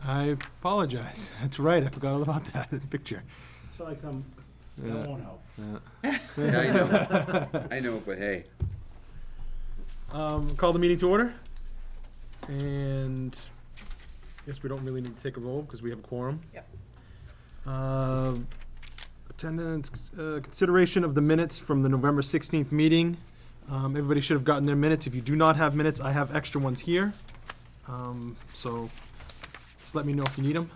I apologize. That's right. I forgot all about that picture. So that won't help. Yeah. Yeah, I know, but hey. Call the meeting to order. And I guess we don't really need to take a roll because we have a quorum. Yep. Attendance, consideration of the minutes from the November 16th meeting. Everybody should have gotten their minutes. If you do not have minutes, I have extra ones here. So just let me know if you need them.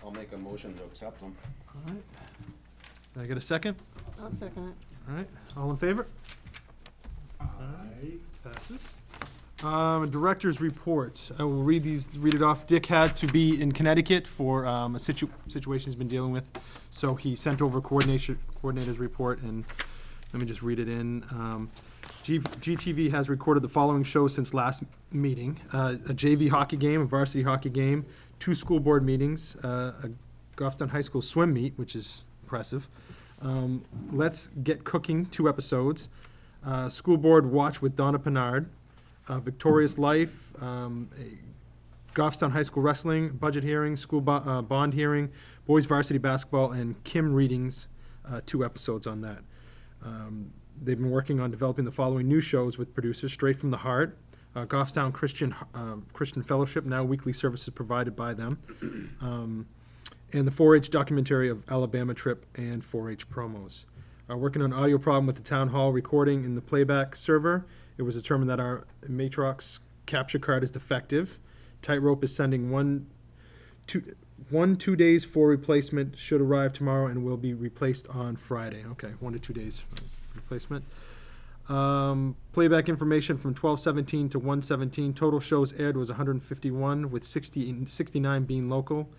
I'll make a motion to accept them. All right. Can I get a second? I'll second it. All right. All in favor? Passes. Director's report. I will read it off. Dick had to be in Connecticut for a situation he's been dealing with, so he sent over coordinator's report, and let me just read it in. GTV has recorded the following shows since last meeting: a JV hockey game, a varsity hockey game, 2 school board meetings, a Goffstown High School swim meet, which is impressive. Let's Get Cooking, 2 episodes. School board watch with Donna Pinard. Victorious Life, Goffstown High School Wrestling, budget hearing, school bond hearing, boys varsity basketball, and Kim readings, 2 episodes on that. They've been working on developing the following new shows with producers: Straight from the Heart, Goffstown Christian Fellowship, now weekly services provided by them, and the 4-H documentary of Alabama trip and 4-H promos. Working on audio problem with the town hall recording in the playback server. It was determined that our Matrox capture card is defective. Tightrope is sending 2 days for replacement. Should arrive tomorrow and will be replaced on Friday. Okay, 1 to 2 days for replacement. Playback information from 12/17 to 1/17. Total shows aired was 151, with 69 being local.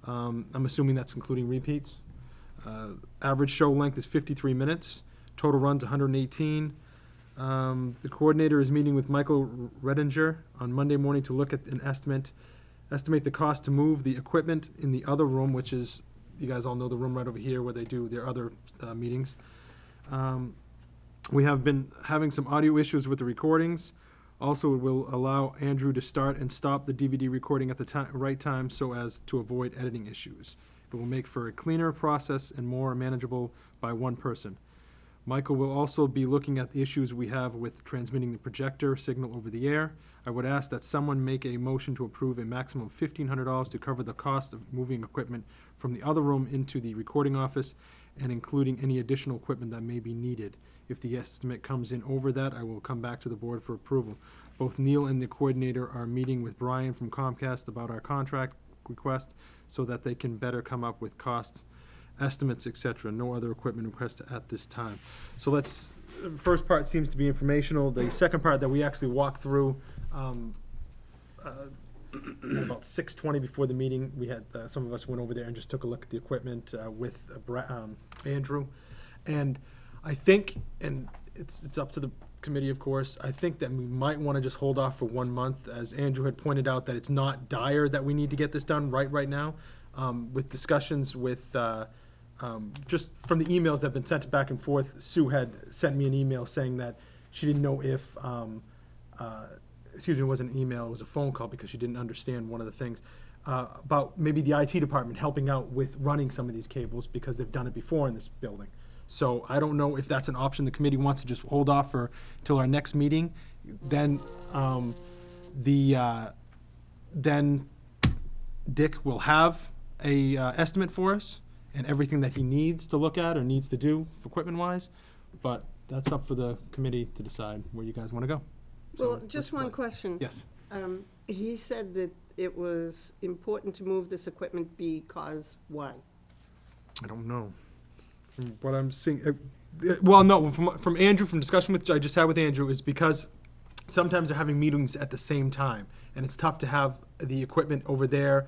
I'm assuming that's including repeats. Average show length is 53 minutes. Total runs 118. The coordinator is meeting with Michael Redinger on Monday morning to look at an estimate the cost to move the equipment in the other room, which is, you guys all know, the room right over here where they do their other meetings. We have been having some audio issues with the recordings. Also, it will allow Andrew to start and stop the DVD recording at the right time so as to avoid editing issues. It will make for a cleaner process and more manageable by one person. Michael will also be looking at the issues we have with transmitting the projector signal over the air. I would ask that someone make a motion to approve a maximum of $1,500 to cover the cost of moving equipment from the other room into the recording office and including any additional equipment that may be needed. If the estimate comes in over that, I will come back to the board for approval. Both Neil and the coordinator are meeting with Brian from Comcast about our contract request so that they can better come up with costs, estimates, etc. No other equipment requests at this time. So the first part seems to be informational. The second part that we actually walked through about 6:20 before the meeting, we had some of us went over there and just took a look at the equipment with Andrew. And I think, and it's up to the committee, of course, I think that we might want to just hold off for 1 month, as Andrew had pointed out, that it's not dire that we need to get this done right now. With discussions with just from the emails that have been sent back and forth, Sue had sent me an email saying that she didn't know if, it wasn't an email, it was a phone call because she didn't understand one of the things about maybe the IT department helping out with running some of these cables because they've done it before in this building. So I don't know if that's an option. The committee wants to just hold off till our next meeting. Then then Dick will have a estimate for us and everything that he needs to look at or needs to do equipment-wise. But that's up for the committee to decide where you guys want to go. Well, just one question. Yes. He said that it was important to move this equipment because why? I don't know. From what I'm seeing, well, no, from Andrew, from discussion I just had with Andrew, is because sometimes they're having meetings at the same time, and it's tough to have the equipment over there,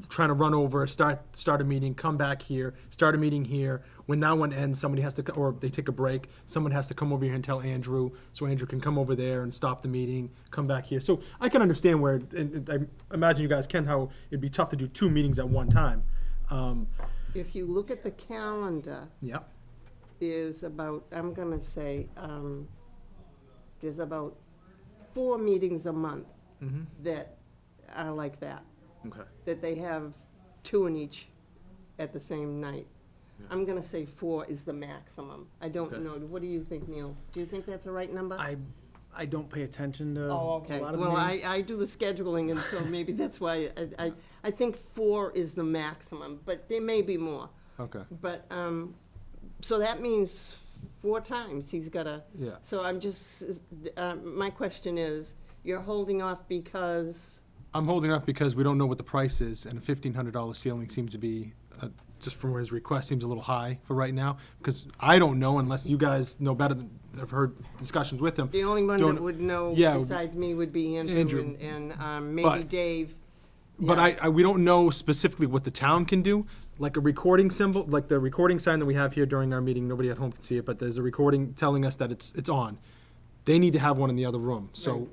trying to run over, start a meeting, come back here, start a meeting here. When that one ends, somebody has to, or they take a break, someone has to come over here and tell Andrew, so Andrew can come over there and stop the meeting, come back here. So I can understand where, and I imagine you guys can, how it'd be tough to do 2 meetings at one time. If you look at the calendar, Yeah. there's about, I'm gonna say, there's about 4 meetings a month that are like that. Okay. that they have 2 in each at the same night. I'm gonna say 4 is the maximum. I don't Okay. know. What do you think, Neil? Do you think that's a right number? I don't pay attention to Oh, a okay. lot of Well, the names. I do the scheduling, and so maybe that's why I think 4 is the maximum, but there may be more. Okay. But, so that means 4 times he's gotta. Yeah. So I'm just, my question is, you're holding off because, I'm holding off because we don't know what the price is, and a $1,500 ceiling seems to be, just from his request, seems a little high for right now, because I don't know unless you guys know better than, I've heard discussions with him. the only one Don't- that would know Yeah, would be- besides me would be Andrew Andrew. and maybe But- Dave. But Yeah. we don't know specifically what the town can do, like a recording symbol, like the recording sign that we have here during our meeting, nobody at home can see it, but there's a recording telling us that it's on. They need to have one in the other room, so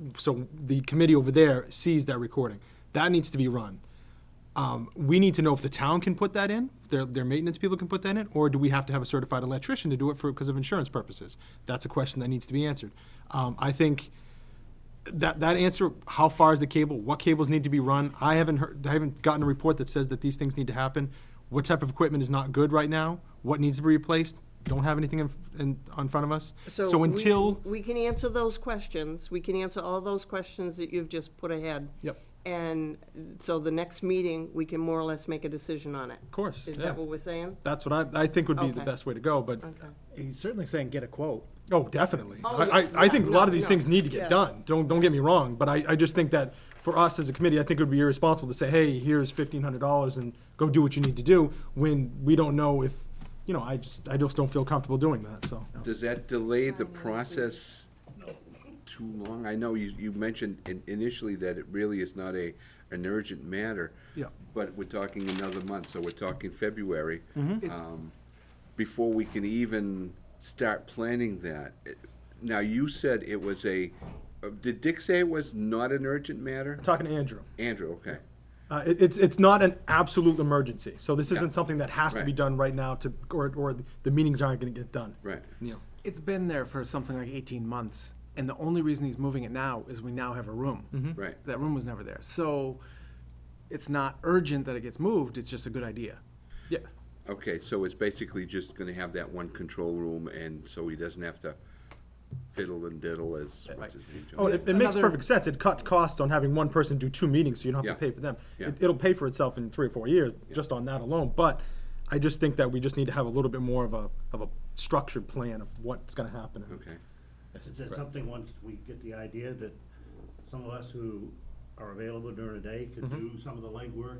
the committee over there sees that recording. That needs to be run. We need to know if the town can put that in, their maintenance people can put that in, or do we have to have a certified electrician to do it because of insurance purposes? That's a question that needs to be answered. I think that answer, how far is the cable, what cables need to be run, I haven't gotten a report that says that these things need to happen. What type of equipment is not good right now, what needs to be replaced, don't have anything in front of us. So until, We can answer those questions. We can answer all those questions that you've just put ahead. Yep. And so the next meeting, we can more or less make a decision on it. of course, Is yeah. that what we're saying? That's what I think would be the Okay. best way to go, but, Okay. He's certainly saying get a quote. oh, definitely. Oh, I yeah, think a yeah, lot of these no, things need to yeah. get done, don't get me wrong, but I just think that for us as a committee, I think it would be irresponsible to say, hey, here's $1,500 and go do what you need to do, when we don't know if, I just don't feel comfortable doing that, so. Does that delay the process too long? I know you mentioned initially that it really is not an urgent matter. Yeah. But we're talking another month, so we're talking February. It's- Before we can even start planning that. Now, you said it was did Dick say it was not an urgent matter? Talking to Andrew. Andrew, okay. It's not an absolute emergency, so this isn't Yeah. something that has to be Right. done right now or the meetings aren't gonna get done. Right. Neil? It's been there for something like 18 months, and the only reason he's moving it now is we now have a room. Right. That room was never there. So it's not urgent that it gets moved, it's just a good idea. Yeah. Okay, so it's basically just gonna have that one control room, and so he doesn't have to fiddle and diddle as, what's his name? Oh, it makes Another- perfect sense. It cuts costs on having one person do 2 meetings, so you don't have to Yeah. pay for them. Yeah. It'll pay for itself in 3 or 4 years, just on that alone, but I just think that we just need to have a little bit more of a structured plan of what's gonna happen. Okay. Is it something, once we get the idea that some of us who are available during the day could Mm-hmm. do some of the legwork?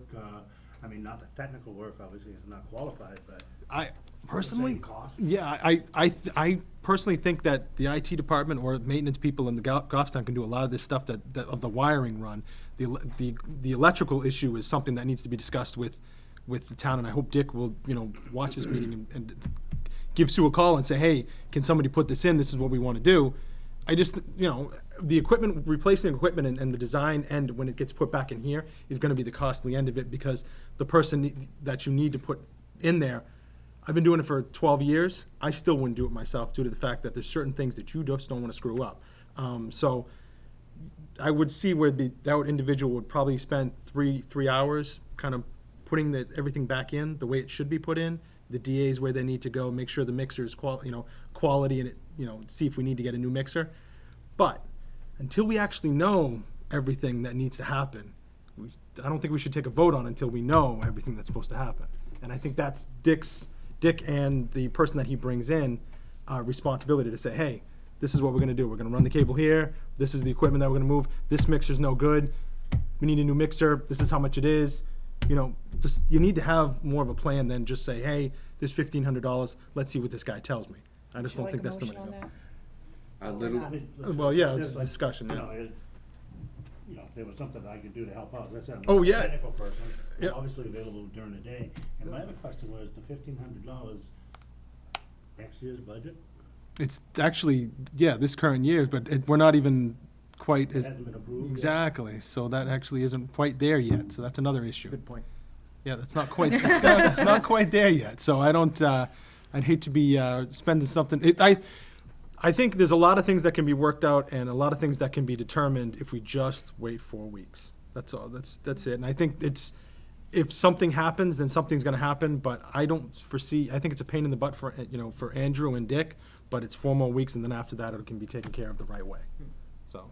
I mean, not the technical work, obviously, it's not qualified, but I personally, same cost? yeah, I personally think that the IT department or maintenance people in the Goffstown can do a lot of this stuff that of the wiring run. The electrical issue is something that needs to be discussed with the town, and I hope Dick will, watch this meeting and give Sue a call and say, hey, can somebody put this in? This is what we want to do. I just, the equipment, replacing equipment and the design end when it gets put back in here is gonna be the costly end of it, because the person that you need to put in there, I've been doing it for 12 years, I still wouldn't do it myself due to the fact that there's certain things that you just don't wanna screw up. So I would see where that individual would probably spend three hours kind of putting everything back in the way it should be put in, the DAs where they need to go, make sure the mixer's quality and it, see if we need to get a new mixer. But until we actually know everything that needs to happen, I don't think we should take a vote on it until we know everything that's supposed to happen. And I think that's Dick and the person that he brings in, responsibility to say, hey, this is what we're gonna do. We're gonna run the cable here. This is the equipment that we're gonna move. This mixer's no good. We need a new mixer. This is how much it is. You need to have more of a plan than just say, hey, there's $1,500. Let's see what this guy tells me. I just don't think that's the way to go. A little, I mean, Well, yeah, it's just a like, discussion, yeah. If there was something that I could do to help out, that's it. I'm Oh, not a yeah. technical person, Yeah. I'm obviously available during the day. And my other question was, the $1,500, next year's budget? It's actually, yeah, this current year, but we're not even quite It as, hasn't been approved yet? exactly. So that actually isn't quite there yet. So that's another issue. Good point. Yeah, that's not quite, it's not quite there yet. So I don't, I'd hate to be spending something. I think there's a lot of things that can be worked out and a lot of things that can be determined if we just wait 4 weeks. That's all, that's it. And I think it's, if something happens, then something's gonna happen, but I don't foresee, I think it's a pain in the butt for, for Andrew and Dick, but it's 4 more weeks, and then after that, it can be taken care of the right way. So,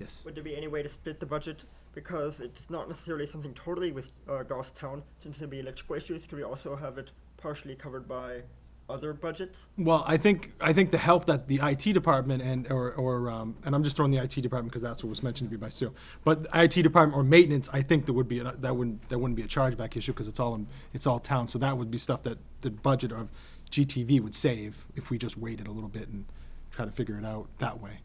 yes. Would there be any way to split the budget? Because it's not necessarily something totally with Goffstown. Since there'll be electrical issues, could we also have it partially covered by other budgets? Well, I think the help that the IT department and I'm just throwing the IT department because that's what was mentioned to me by Sue. But IT department or maintenance, I think there would be that wouldn't be a chargeback issue because it's all town. So that would be stuff that the budget of GTV would save if we just waited a little bit and try to figure it out that way.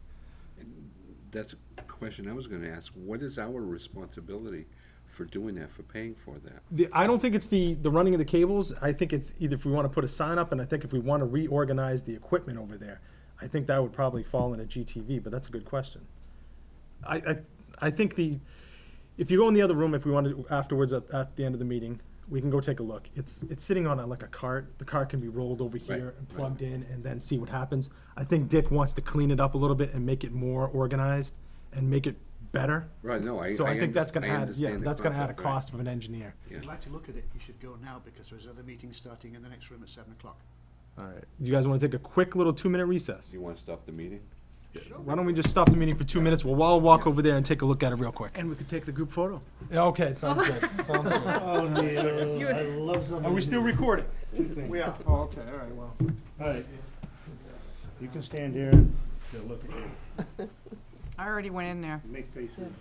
That's a question I was gonna ask. What is our responsibility for doing that, for paying for that? I don't think it's the running of the cables. I think it's either if we want to put a sign up, and I think if we want to reorganize the equipment over there, I think that would probably fall into GTV, but that's a good question. I think if you go in the other room, if we want to, afterwards at the end of the meeting, we can go take a look. It's sitting on like a cart. The cart can be rolled over here Right, and plugged in and then see what happens. I think Dick wants to clean it up a little bit and make it more organized and make it better. Right, no, So I think that's gonna add, understand the that's gonna add a concept, right. cost of an engineer. Yeah. If you'd like to look at it, you should go now because there's other meetings starting in the next room at 7 o'clock. All right. You guys want to take a quick little 2-minute recess? You wanna stop the meeting? Why don't we just stop the meeting for 2 minutes? We'll all walk over there and take a look at it real quick. And we could take the group photo. Okay, sounds good. Sounds good. Oh, Neil, I love something. Are we still recording? We are. Oh, okay, all right, well. All right. You can stand here and they'll look at you. I already went in there. Make faces and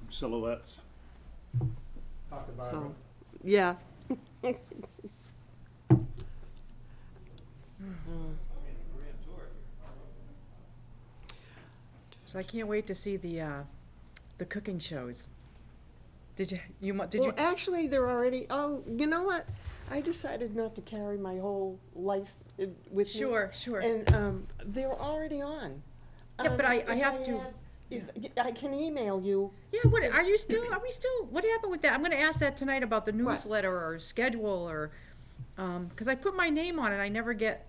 silhouettes. So, yeah. So I can't wait to see the cooking shows. Did you Well, actually, they're already, you know what? I decided not to carry my whole life with me. Sure. And, they're already on. Yeah, but I If have to- had- If, I can email you. Yeah, what, are we still, what happened with that? I'm gonna ask that tonight about the newsletter or schedule or, cause I put my name on it, I never get,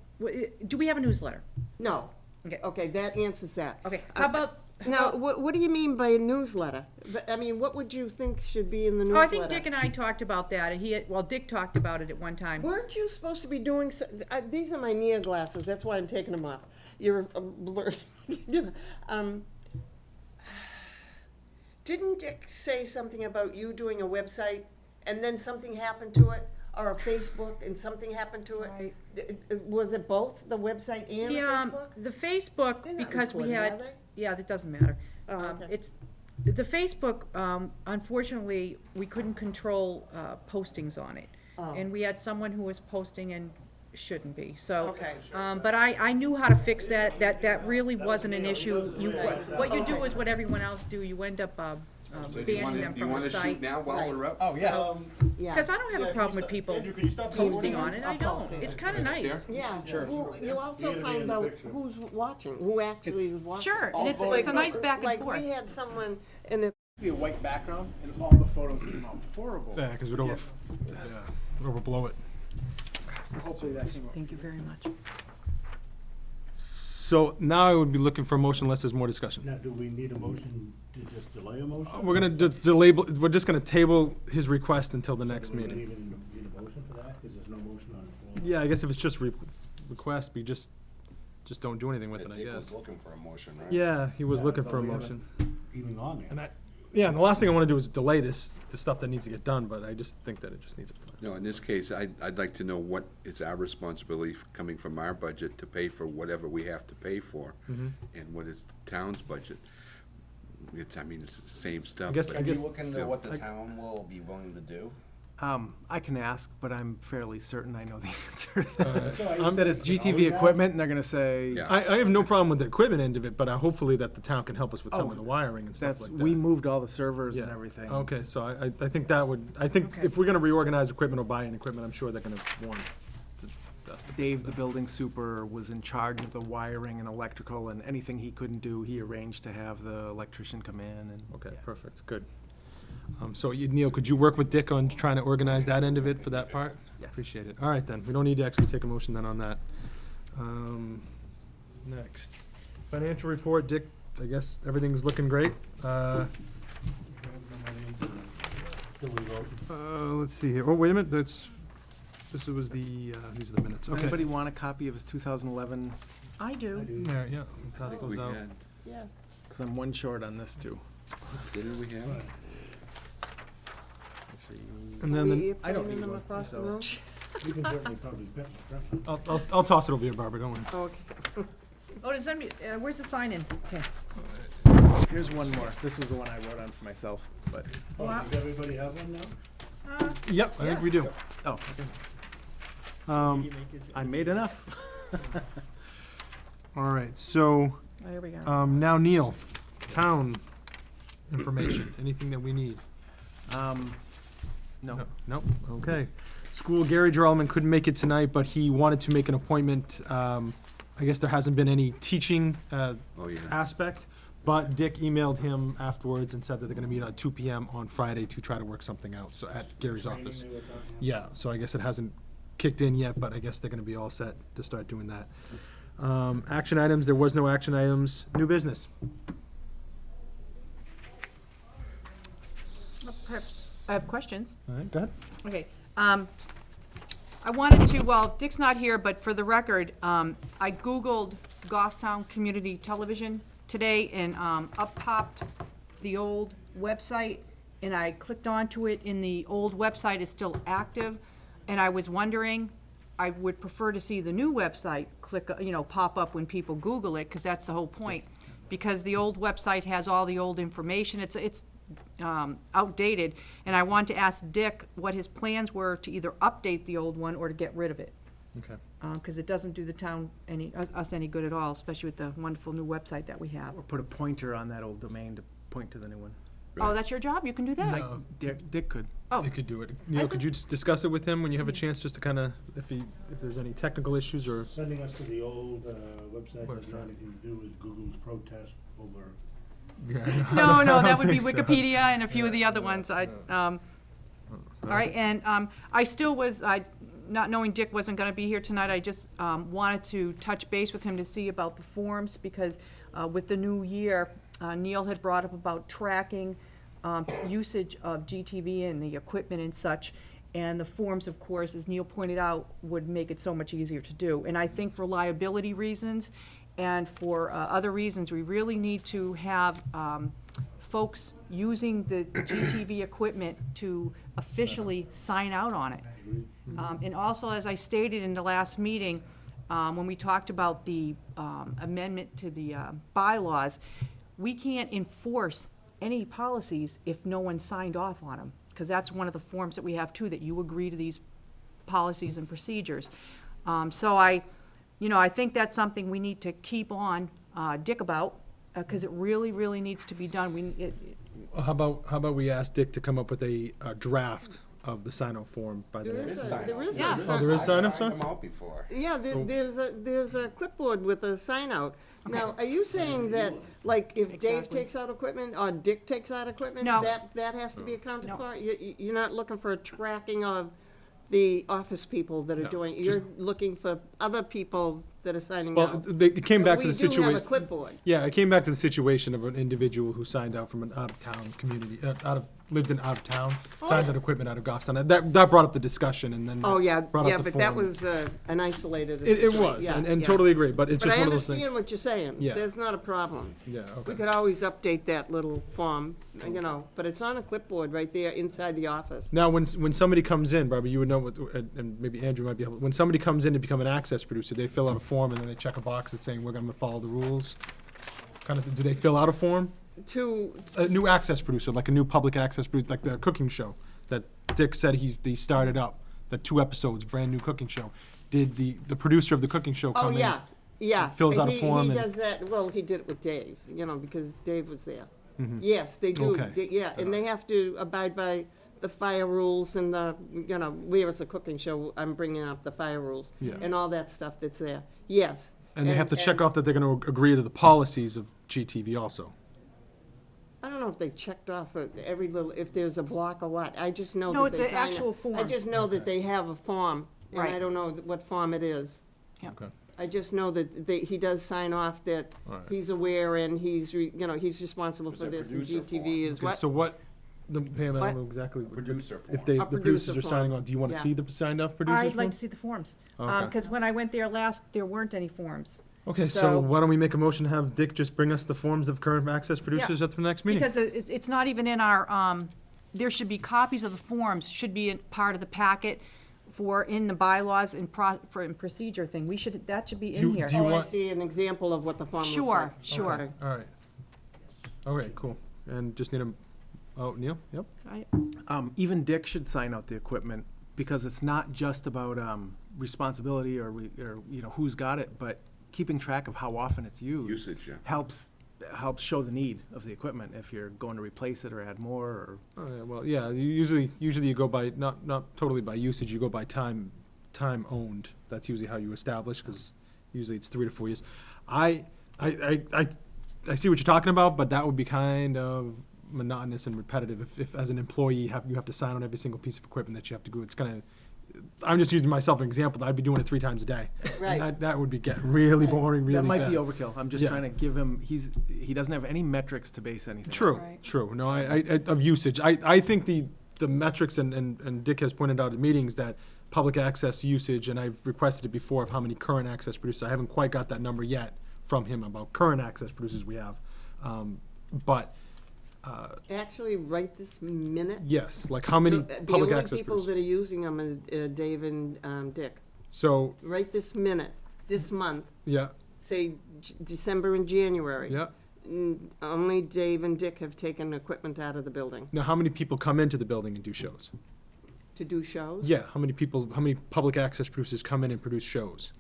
do we have a newsletter? No. Okay. Okay, that answers that. Okay, how about? Now, what do you mean by a newsletter? I mean, what would you think should be in the Oh, newsletter? I think Dick and I talked about that, and Dick talked about it at one time. Weren't you supposed to be doing, these are my Nia glasses, that's why I'm taking them off. You're blurred. Didn't Dick say something about you doing a website, and then something happened to it? Or a Facebook, and something happened to it? Right. Was it both, the website and the Yeah, Facebook? the Facebook, They're not because we recorded, had, are they? yeah, that doesn't matter. Oh, okay. It's, the Facebook, unfortunately, we couldn't control postings on it. Oh. And we had someone who was posting and shouldn't be, so. Okay. But I knew how to fix that, that really wasn't an issue. What you do is what everyone else do, you end up banning them from the site. now while we're up? Oh, yeah. Yeah. Because I don't have a problem with people posting on it, I don't, it's kinda nice. Yeah, well, you also find out who's watching, who actually is watching. Sure, and it's a nice back and Like, forth. we had someone, and it, Be a white background, and all the photos came out horrible. Yeah, because we'd overblow it. Hopefully that came out. Thank you very much. So now I would be looking for a motion unless there's more discussion. Now, do we need a motion to just delay a motion? We're gonna we're just gonna table his request until the next Do we meeting. even need a motion for that? Because there's no motion on the floor. Yeah, I guess if it's just request, we just don't do anything with it, I Dick was guess. looking for a motion, right? Yeah, he was Yeah, looking but for a we motion. Even on there. And and the last thing I wanna do is delay the stuff that needs to get done, but I just think that it just needs a. No, in this case, I'd like to know what is our responsibility coming from our budget to pay for whatever we have to pay for, Mm-hmm. and what is the town's budget. It's the same stuff. I guess- but I Can you guess- look into still. what the town will be willing to do? I can ask, but I'm fairly certain I know the answer. I'm- That is GTV equipment, and they're gonna say, Yeah. I have no problem with the equipment end of it, but hopefully that the town can help us with some Oh, of the wiring and stuff that's, like that. we moved all the servers and Yeah. everything. Okay, so I think that would, I think Okay. if we're gonna reorganize equipment or buy in equipment, I'm sure they're gonna want that's the Dave, the building super, was in charge of the wiring and electrical, and anything he couldn't do, he arranged to have the electrician come in and. Okay, yeah. perfect, good. So Neil, could you work with Dick on trying to organize that end of it for that part? Yes. Appreciate it. All right, then, we don't need to actually take a motion then on that. Next, financial report, Dick I guess everything's looking great. Let's see here. Oh, wait a minute, this was the, these are the minutes, okay. Anybody want a copy of his 2011? I do. There, yeah, pass think those we out. had, Yeah. Because I'm one short on this, too. didn't we have? Actually, And then, You I don't planning need them one across the myself. room? We can certainly probably print them. I'll toss it over here, Barbara, don't worry. Oh, okay. Oh, does somebody, where's the sign in? Okay. Here's one more. This was the one I wrote on for myself, but, Oh, does everybody have one now? Yep, I think we do. oh, I made enough. All right, so, Oh, here we go. now Neil, town information, anything that we need? No. Nope, okay. School, Gary Geralman couldn't make it tonight, but he wanted to make an appointment. I guess there hasn't been any teaching Oh, yeah. aspect, but Dick emailed him afterwards and said that they're gonna meet at 2 PM on Friday to try to work something out, so at Gary's office. Yeah, so I guess it hasn't kicked in yet, but I guess they're gonna be all set to start doing that. Action items, there was no action items. New business. I have questions. All right, go ahead. Okay, I wanted to, well, Dick's not here, but for the record, I Googled Goffstown Community Television today, and up popped the old website, and I clicked onto it, and the old website is still active, and I was wondering, I would prefer to see the new website pop up when people Google it, because that's the whole point. Because the old website has all the old information, it's outdated, and I want to ask Dick what his plans were to either update the old one or to get rid of it. Okay. Because it doesn't do the town us any good at all, especially with the wonderful new website that we have. Or put a pointer on that old domain to point to the new one. Oh, that's your job? You can do that? Like Dick could. Oh, You could do it. Neil, could you just discuss it with him when you have a chance, just to kind of, if there's any technical issues or? Sending us to the old website Where's doesn't have that? anything to do with Google's protest over. no, that would be Wikipedia and a few of the other ones. All right, and I still was, not knowing Dick wasn't gonna be here tonight, I just wanted to touch base with him to see about the forms, because with the new year, Neil had brought up about tracking usage of GTV and the equipment and such, and the forms, of course, as Neil pointed out, would make it so much easier to do. And I think for liability reasons and for other reasons, we really need to have folks using the GTV equipment to officially sign out on it. And also, as I stated in the last meeting, when we talked about the amendment to the bylaws, we can't enforce any policies if no one signed off on them, because that's one of the forms that we have too, that you agree to these policies and procedures. So I think that's something we need to keep on Dick about, because it really, really needs to be done. How about we ask Dick to come up with a draft of the sign-off form by the There next? is a, there is Yeah. a, Oh, there is sign-up, Signed signs? them out before. yeah, there's a clipboard with a sign out. Now, are you saying that, like, if Dave Exactly. takes out equipment or Dick takes out equipment? No. That has to be accounted No. for? You're not looking for a tracking of the office people that are No, doing, just- you're looking for other people that are signing Well, out? it came back to the We do have a situation. clipboard. Yeah, it came back to the situation of an individual who signed out from an out-of-town community, lived in out-of-town, signed that equipment out of Goffstown. That brought up the discussion, and then. Oh, yeah, brought up yeah, the but that form. was an isolated. It situation. was, Yeah, and yeah. totally agree, but it's But just I one of those things. understand what you're saying. Yeah. There's not a problem. Yeah, We okay. could always update that little form, but it's on a clipboard right there inside the office. Now, when somebody comes in, Barbara, you would know, and maybe Andrew might be able, when somebody comes in to become an access producer, they fill out a form and then they check a box that's saying, we're gonna follow the rules? Kind of, do they fill out a form? A new access producer, like a new public access producer, like the cooking show that Dick said he started up, the 2 episodes, brand new cooking show. Did the producer of the cooking show Oh, come in? yeah. Fills out a He form He and- does that, well, he did it with Dave, because Dave was there. Yes, they do. Okay. Yeah, and they have to abide by the fire rules and where it's a cooking show, I'm bringing up the fire rules. Yeah. And all that stuff that's there, yes. And they have to check off that they're gonna agree to the policies of GTV also. I don't know if they checked off every little, if there's a block or what, I just know that No, they it's an sign it. actual form. I just know that they have a form, and I Right. don't know what form it is. Yeah. Okay. I just know that he does sign off that All right. he's aware and he's, he's responsible It's for a this, and producer GTV is Okay, what? so what, Pam, I What? don't know exactly. Producer If form. they, A the producer producers are signing form. on, do you want to Yeah. see the signed off producers I'd like form? to see the forms, Okay. because when I went there last, there weren't any forms. Okay, so so- why don't we make a motion to have Dick just bring us the forms of current access producers at the next meeting? Because it's not even in our, there should be copies of the forms, should be in part of the packet in the bylaws and procedure thing. That should be Do you- in here. do you Oh, I want- see an example of what the form looks like. Sure, sure. Okay. All right. Okay, cool. And just need a, oh, Neil? Yep. Even Dick should sign out the equipment, because it's not just about responsibility or who's got it, but keeping track of how often it's used. Usage, yeah. Helps show the need of the equipment if you're going to replace it or add more, or Oh, yeah, well, yeah, usually you go by, not totally by usage, you go by time owned. That's usually how you establish, because usually it's 3 to 4 years. I see what you're talking about, but that would be kind of monotonous and repetitive if as an employee, you have to sign on every single piece of equipment that you have to do. It's gonna, I'm just using myself as an example, I'd be doing it 3 times a day. Right. And that would be getting really boring, really that might bad. be overkill. I'm just Yeah. trying to give him, he doesn't have any metrics to base anything on. True, Right. true. No, I of usage. I think the metrics, and Dick has pointed out at meetings that public access usage, and I've requested it before of how many current access producers. I haven't quite got that number yet from him about current access producers we have. But, Actually, right this minute. yes, like how many The public only access people producers? that are using them is Dave and Dick. So, Right this minute, this month, yeah, say December and January. yeah. Only Dave and Dick have taken equipment out of the building Now, how many people come into the building and do shows? to do shows. Yeah, how many public access producers come in and produce shows?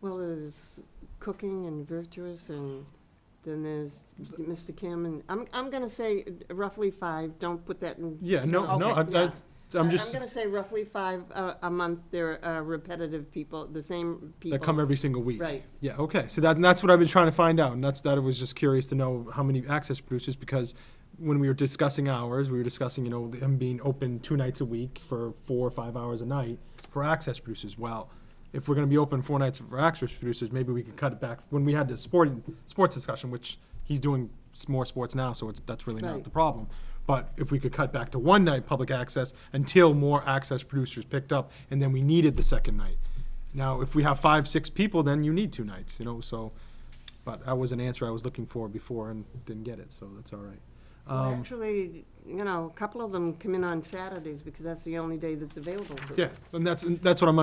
Well, there's Cooking and Virtuous, and then there's Mr. Kim, and I'm gonna say roughly 5. Don't put that in. Yeah, no, Okay. I'm I'm just, gonna say roughly 5 a month. They're repetitive people, the same people. that come every single week. Right. Yeah, okay, so that's what I've been trying to find out, and that I was just curious to know how many access producers, because when we were discussing hours, we were discussing, them being open 2 nights a week for 4 or 5 hours a night for access producers. Well, if we're gonna be open 4 nights for access producers, maybe we could cut it back. When we had the sports discussion, which he's doing more sports now, so that's really not Right. the problem. But if we could cut back to 1 night public access until more access producers picked up, and then we needed the second night. Now, if we have 5, 6 people, then you need 2 nights, so, but that was an answer I was looking for before and didn't get it, so that's all right. Well, actually, a couple of them come in on Saturdays because that's the only day that's available to them. Yeah, and that's what I'm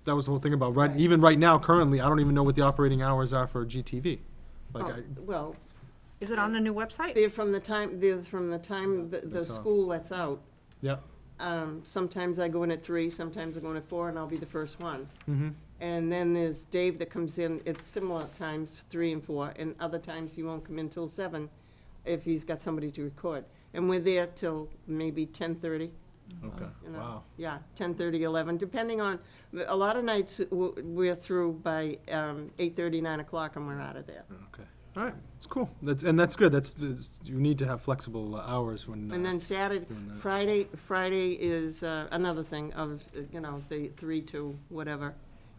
that was the whole thing about, even right now, currently, I don't even know what the operating hours are for GTV. Like, Oh, well, Is it on the new website? they're from the time the That's all. school lets out. yeah, Sometimes I go in at 3, sometimes I go in at 4, and I'll be the first one. mm-hmm, And then there's Dave that comes in at similar times, 3 and 4, and other times he won't come in till 7 if he's got somebody to record. And we're there till maybe 10:30. okay, wow. Yeah, 10:30, 11, depending on, a lot of nights we're through by 8:30, 9 o'clock, and we're out of there. Okay, all right, it's cool, that's good, you need to have flexible hours when. And then Saturday, doing that. Friday is another thing of, the 3 to whatever.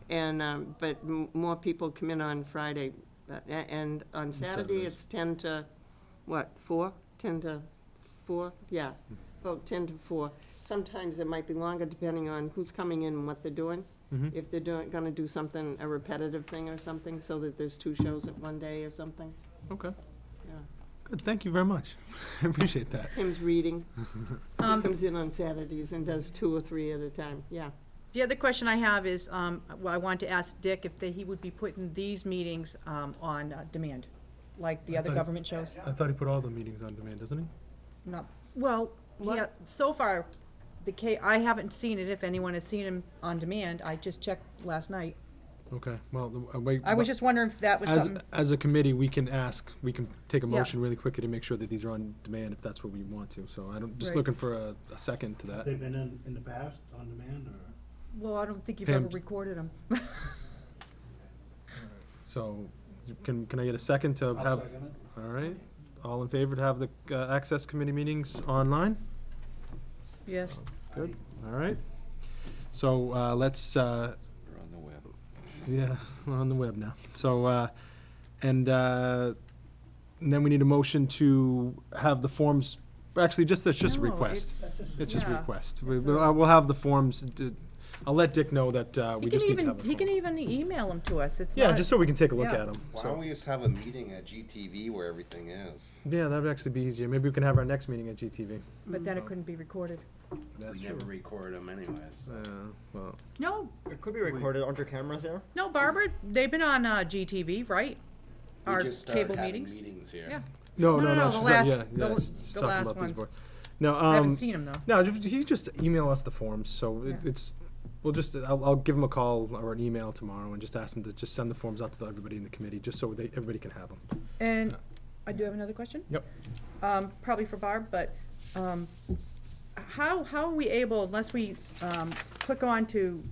And, but more people come in on Friday. And on Saturday, Saturdays. it's 10 to, 4? 10 to 4? Yeah, about 10 to 4. Sometimes it might be longer depending on who's coming in and what they're doing. Mhm. If they're gonna do something, a repetitive thing or something, so that there's 2 shows at one day or something. Okay, Yeah. good, thank you very much, I appreciate that. Tim's reading. He Um, comes in on Saturdays and does 2 or 3 at a time, yeah. The other question I have is, I want to ask Dick if he would be putting these meetings on demand, like the other thought- government shows? I thought he put all the meetings on demand, doesn't he? Not, well, yeah, so far, I haven't seen it, if anyone has seen him on demand, I just checked last night. Okay, well, I was just wondering if that was something, As a committee, we can take a Yeah. motion really quickly to make sure that these are on demand if that's what we want to. So just Right. looking for a second to Have that. they been in the past on demand, or? well, I don't think you've Pam- ever recorded them. So can I get a second to have? All right, all in favor to have the access committee meetings online? Yes. Good, all right. So let's, We're on the Yeah, we're on the web now. So, and then we need a motion to have the forms, actually, that's just a No, request. It's just a yeah, request. it's We'll have the forms, I'll let Dick know that we He can just need to even, have a he can form. even email them to us, it's Yeah, not- just so we can take a look Yeah. at them. Why don't we just have a meeting at GTV where everything is? Yeah, that'd actually be easier. Maybe we can have our next meeting at GTV. But then it couldn't be recorded. That's We true. never record them anyways. Well, No, It could be recorded under cameras there. no, Barbara, they've been on GTV, right? We Our just started cable having meetings. meetings here. Yeah. no, No, no, no, no. the she's last- not, yeah, the- yeah, she's the talking last about these ones. board. No, I haven't seen them, though. No, he just email us the forms, so Yeah. I'll give him a call or an email tomorrow and just ask him to just send the forms out to everybody in the committee, just so everybody can have them. And Yeah. I do have another question. Yep. Probably for Barb, but how are we able, unless we click on to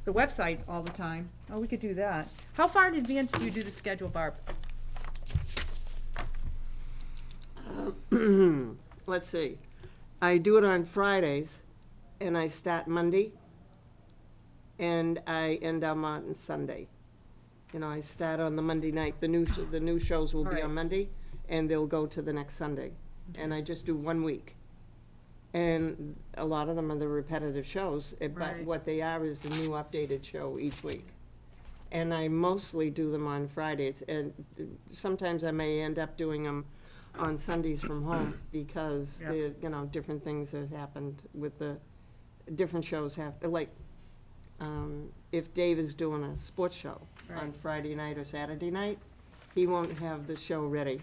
the website all the time? Oh, we could do that. How far in advance do you do the schedule, Barb? Let's see. I do it on Fridays, and I start Monday, and I end up on Sunday. You know, I start on the Monday night. The new shows will be Alright. on Monday, and they'll go to the next Sunday. And I just do 1 week. And a lot of them are the repetitive shows, but Right. what they are is the new updated show each week. And I mostly do them on Fridays, and sometimes I may end up doing them on Sundays from home, because Yeah. the, you know, different things have happened with the, different shows have, like, if Dave is doing a sports show on Right. Friday night or Saturday night, he won't have the show ready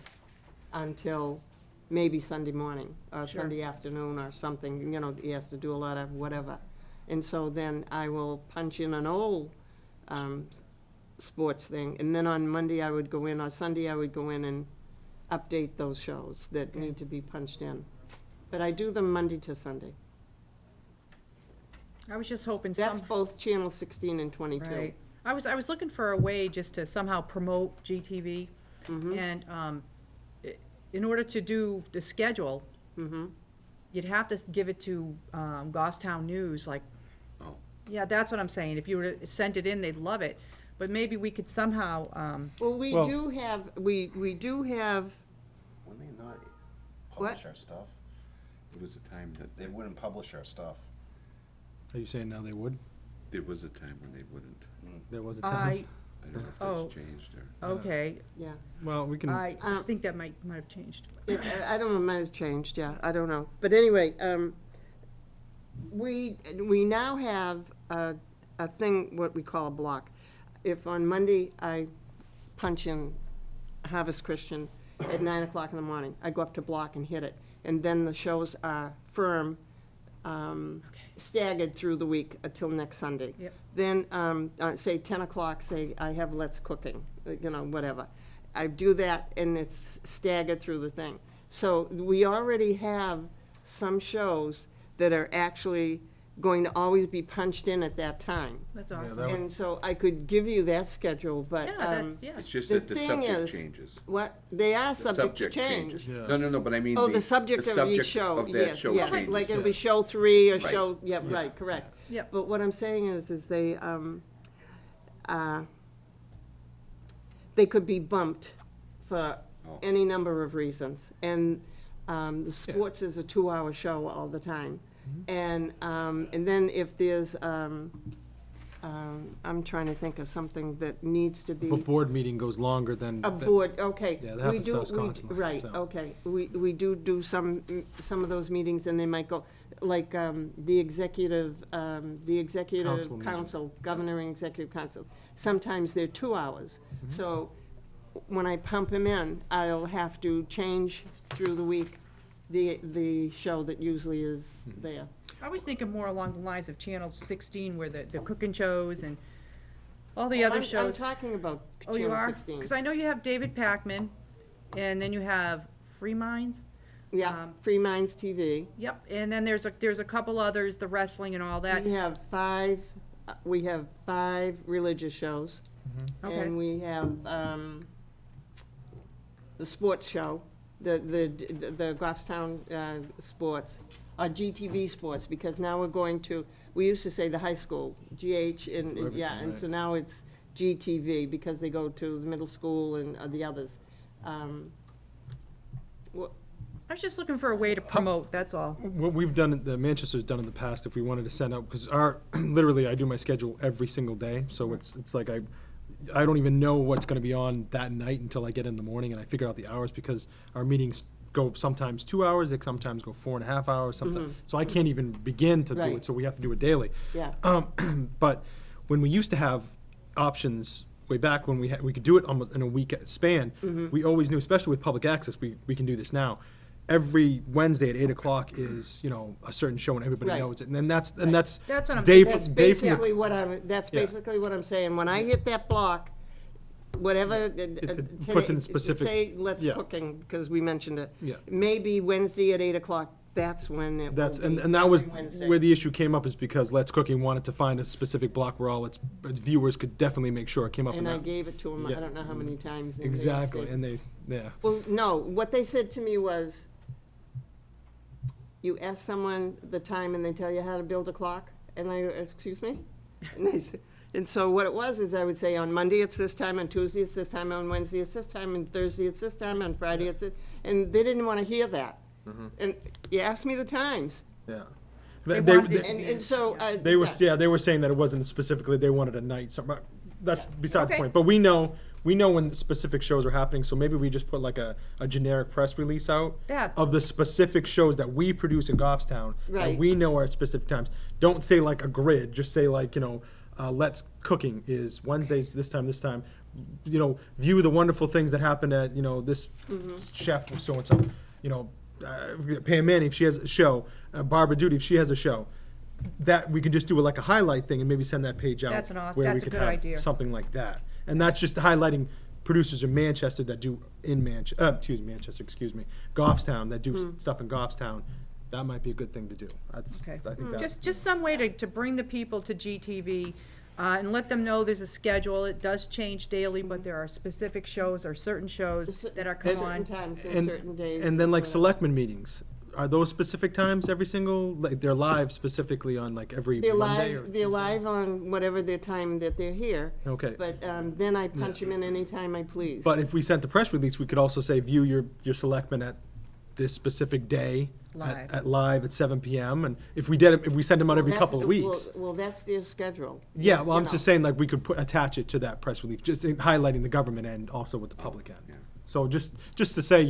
until maybe Sunday morning, or Sure. Sunday afternoon or something, you know, he has to do a lot of whatever. And so then I will punch in an old, sports thing, and then on Monday I would go in, or Sunday I would go in and update those shows that Okay. need to be punched in. But I do them Monday to Sunday. I was just hoping That's some, both Channel 16 and 22. right. I was looking for a way just to somehow promote GTV. Mhm. And in order to do the schedule, Mhm. you'd have to give it to Goffstown News, like, Oh. yeah, that's what I'm saying. If you were to send it in, they'd love it. But maybe we could somehow, Well, we Well- do have, we do have, Wouldn't they not publish What? our stuff? There was a time that, They wouldn't publish our stuff. Are you saying now they would? there was a time when they wouldn't. There was a time? I, I don't know if Oh. that's changed or. okay, yeah. Well, we can, I Um, think that might have changed. I don't know, it might have changed, yeah, I don't know. But anyway, we now have a thing, what we call a block. If on Monday I punch in Harvest Christian at 9 o'clock in the morning, I go up to block and hit it. And then the shows are firm, staggered through the week until next Sunday. Yep. Then, say 10 o'clock, say I have Let's Cooking, you know, whatever. I do that and it's staggered through the thing. So we already have some shows that are actually going to always be punched in at that time. That's that awesome. was- And so I could give you that schedule, but, Yeah, that's, yeah. It's just The that the thing subject is- changes. what, they are The subject to change. changes. Yeah. No, but I mean. Oh, the subject of each subject show, of that yes, show yeah, changes. like it'll be show 3 or Right. show, yeah, right, correct. Yep. But what I'm saying is they could be bumped for Oh. any number of reasons. And the sports is a 2-hour show all the time. And then if there's, I'm trying to think of something that needs to be. if a board meeting goes longer than. A board, okay. Yeah, that We happens to do- us we- constantly, Right, so. okay. We do some of those meetings, and they might go, like, the executive Council meeting. council, governing executive council. Sometimes they're 2 hours. Mm-hmm. So when I pump them in, I'll have to change through the week the show that usually is Mm-hmm. there. I was thinking more along the lines of Channel 16, where the cooking shows and all the other I'm shows. talking about Oh, you Channel are? 16. Because I know you have David Packman, and then you have Free Minds. Yeah, Free Minds TV. Yep, and then there's a couple others, the wrestling and all that. We have five religious shows. Okay. And we have the sports show, the Goffstown sports. GTV Sports, because now we're going to, we used to say the high school, GH, and, yeah, and so now it's GTV, because they go to the middle school and the others. I was just looking for a way to promote, that's all. What we've done, the Manchester's done in the past, if we wanted to send out, because literally, I do my schedule every single day, so it's like I don't even know what's gonna be on that night until I get in the morning and I figure out the hours, because our meetings go sometimes 2 hours, they sometimes go 4.5 hours, sometimes, so I can't even begin to do Right. it, so we have to do it daily. Yeah. But when we used to have options, way back when we could do it almost in a week span, we always knew, especially with public access, we can do this now. Every Wednesday at 8 o'clock is, a certain show and everybody Right. knows it. And then that's That's what I'm- day That's from, day from basically the, what Yeah. basically what I'm saying. When I hit that block, whatever. It puts in specific- Say, let's yeah. cooking, because we mentioned it. Yeah. Maybe Wednesday at 8 o'clock, that's when it will be. and that was every Wednesday. where the issue came up, is because Let's Cooking wanted to find a specific block where all its viewers could definitely make sure it came up in And I that. gave it to them, Yeah. I don't know how many times. and they Exactly, said- and yeah. Well, no, what they said to me was, you ask someone the time and they tell you how to build a clock, and I, excuse me? And they said, and so what it was is I would say, on Monday it's this time, on Tuesday it's this time, on Wednesday it's this time, and Thursday it's this time, on Friday it's this, and they didn't want to hear that. And you asked me the times, Yeah. They They- wanted it- and so. They were, yeah. they were saying that it wasn't specifically, they wanted a night, so, but that's beside the Okay. point. But we know when the specific shows are happening, so maybe we just put like a generic press release out That- of the specific shows that we produce in Goffstown, that Right. we know are at specific times. Don't say like a grid, just say like, Let's Cooking is Wednesdays, this time, view the wonderful things that happened at, this chef or so-and-so, Pam Manning, if she has a show, Barbara Duty, if she has a show, that we could just do like a highlight thing and maybe send that page out. That's an awesome- where we that's a could good have idea. Something like that. And that's just highlighting producers in Manchester that do Goffstown, that do stuff in Goffstown. That might be a good thing to do. Okay. I think that's. Just some way to bring the people to GTV, and let them know there's a schedule. It does change daily, but there are specific shows or certain shows that are come Certain on. times and And, certain days. and then like whatever. selectmen meetings, are those specific times every single, like they're live specifically on like every They're Monday? live, they're live on whatever their time that they're here. Okay. But then I punch them in anytime I please. But if we sent the press release, we could also say, view your selectmen at this specific day. Live. At live at 7 PM, and if we send them out every Well, couple of that's- weeks. Well, that's their schedule. Yeah, well, I'm You just know. saying, like, we could attach it to that press release, just highlighting the government end also with the public end. Yeah. So just to say,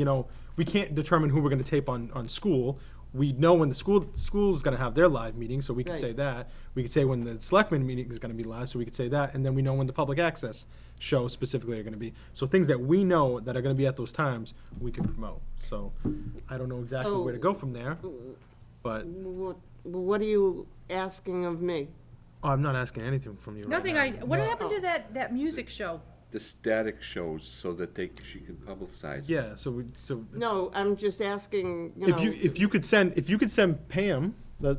we can't determine who we're gonna tape on school. We know when the school's gonna have their live meeting, so we could Right. say that. We could say when the selectmen meeting is gonna be live, so we could say that, and then we know when the public access shows specifically are gonna be. So things that we know that are gonna be at those times, we can promote. So I don't know exactly where to go from there, but What are you asking of me? I'm not asking anything from you right Nothing, now. what happened to that music show? The static shows so that she can publicize it. Yeah, so No, I'm just asking, if you could send Pam Well,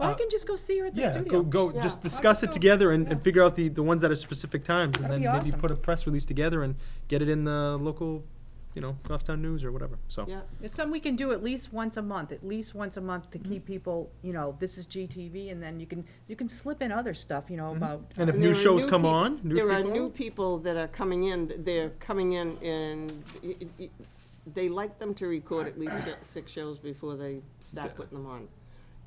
I can just go see her at the yeah, studio. go Yeah. just discuss it together and figure out the ones that are specific times, and That'd then be maybe awesome. put a press release together and get it in the local, Goffstown News or whatever. So Yeah, It's something we can do at least once a month to keep people, this is GTV, and then you can slip in other stuff, about. and if And new there are shows new come peop- on, there are people new people that are coming in, they're coming in and they like them to record at least 6 shows before they start putting them on.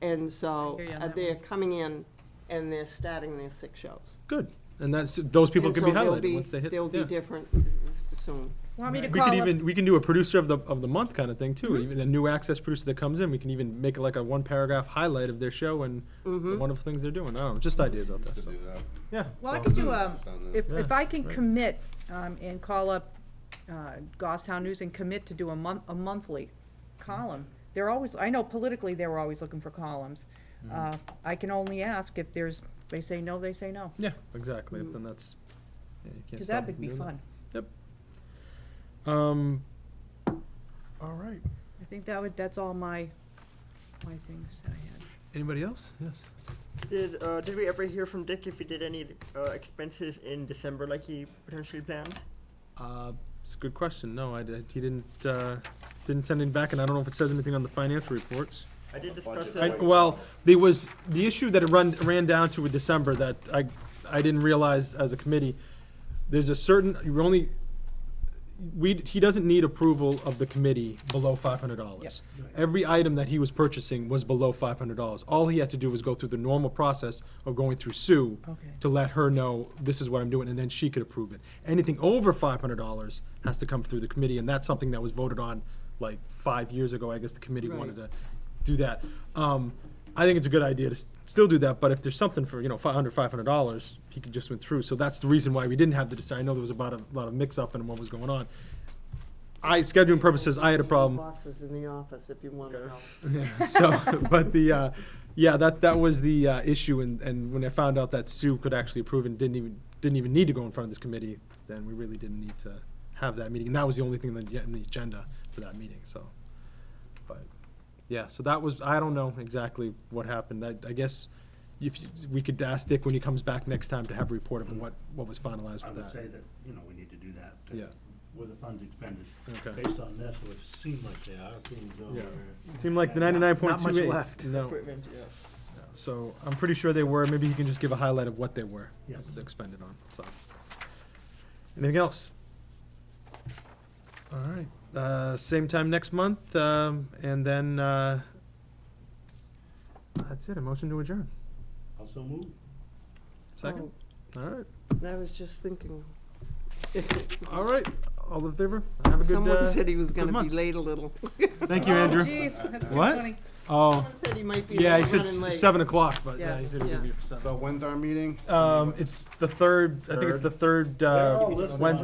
And so I hear you on that they're one. coming in and they're starting their 6 shows. good, and those people And can so be they'll highlighted once they hit. They'll be yeah. different soon. Want me to We call could up? we can do a producer of the month kind of thing too. Mm-hmm. Even a new access producer that comes in, we can even make it like a 1-paragraph highlight of their show and Mm-hmm. the wonderful things they're doing. I don't know, just ideas out there. To So. do that. Yeah. Well, I so- could do, if Yeah, I can right. commit, and call up, Goffstown News and commit to do a monthly column. They're always, I know politically, they were always looking for columns. Mm-hmm. I can only ask if they say no, they say no. Yeah, exactly. Then that's. Yeah, you can't Because stop that would them be doing that. fun. All right. I think that's all my things that I had. Anybody else? Yes. Did we ever hear from Dick if he did any expenses in December like he potentially planned? It's a good question. No, he didn't send it back, and I don't know if it says anything on the financial reports. I did discuss I, that. well, there was, the issue that it ran down to in December that I didn't realize as a committee, there's a certain, he doesn't need approval of the committee below $500. Yep. Every item that he was purchasing was below $500. All he had to do was go through the normal process of going through Sue Okay. to let her know this is what I'm doing, and then she could approve it. Anything over $500 has to come through the committee, and that's something that was voted on like 5 years ago. I guess the committee Right. wanted to do that. I think it's a good idea to still do that, but if there's something for, $500, he could just went through. So that's the reason why we didn't have the decision. I know there was about a lot of mix-up in what was going on. Scheduling purposes, I had a problem. Boxes in the office if you want to know. Yeah, so, but that was the issue, and when I found out that Sue could actually approve and didn't even need to go in front of this committee, then we really didn't need to have that meeting, and that was the only thing in the agenda for that meeting, so. But, yeah, so that was, I don't know exactly what happened. I guess we could ask Dick when he comes back next time to have a report of what was finalized I with would that. say that, we need to do that. Yeah. With the funds expended. Okay. Based on this, which seemed like they are, seems though Yeah. we're. It seemed like the 99.28. Not much left. No. Equipment, yeah. So I'm pretty sure they were. Maybe he can just give a highlight of what they were Yes. expended on. So, anything else? All right. Same time next month, and then that's it. A motion to adjourn. Also move. Second. All right. Oh, I was just thinking, All right. All in favor? Have a good. someone said he was good gonna be month. late a little. Thank you, Andrew. Oh, jeez, that's too What? funny. Oh, Someone said he might be yeah. He running said late. 7 o'clock, but yeah, Yeah, he said he was gonna be yeah. for 7. So when's our meeting? It's the third. I think it's the third They're all listed on Wednesday.